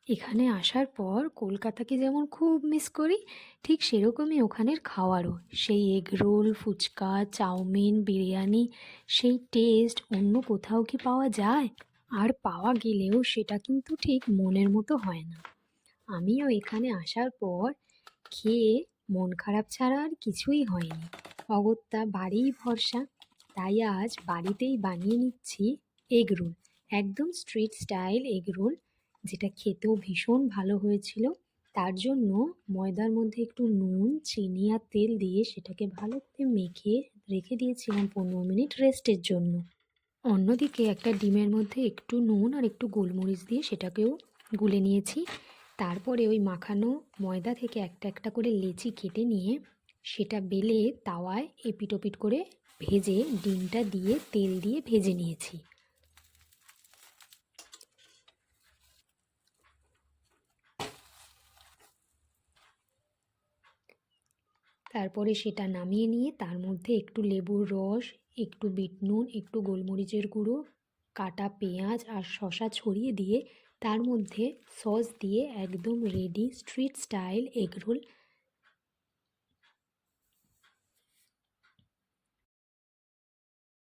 এখানে আসার পর কলকাতাকে যেমন খুব মিস করি, ঠিক সেরকমই ওখানের খাওয়ারও। সেই এগরোল, ফুচকা, চাউমিন, বিরিয়ানি, সেই টেস্ট অন্য কোথাও কি পাওয়া যায়? আর পাওয়া গেলেও সেটা কিন্তু ঠিক মনের মতো হয় না। আমিও এখানে আসার পর খেয়ে মন খারাপ ছাড়া আর কিছুই হয়নি। অগত্যা বাড়িই ভরসা। তাই আজ বাড়িতেই বানিয়ে নিচ্ছি এগরোল। একদম স্ট্রিট স্টাইল এগরোল, যেটা খেতেও ভীষণ ভালো হয়েছিল। তার জন্য ময়দার মধ্যে একটু নুন, চিনি আর তেল দিয়ে সেটাকে ভালো করে মেখে রেখে দিয়েছিলাম 15 মিনিট রেস্টের জন্য। অন্যদিকে একটা ডিমের মধ্যে একটু নুন আর একটু গোলমরিচ দিয়ে সেটাকেও গুলে নিয়েছি। তারপরে ওই মাখানো ময়দা থেকে একটা একটা করে লেচি কেটে নিয়ে সেটা বেলে তাওয়ায় এপিট ওপিট করে ভেজে ডিমটা দিয়ে তেল দিয়ে ভেজে নিয়েছি। তারপরে সেটা নামিয়ে নিয়ে তার মধ্যে একটু লেবুর রস, একটু বিট নুন, একটু গোলমরিচের গুঁড়ো, কাটা পেঁয়াজ আর শসা ছড়িয়ে দিয়ে তার মধ্যে সস দিয়ে একদম রেডি স্ট্রিট স্টাইল এগরোল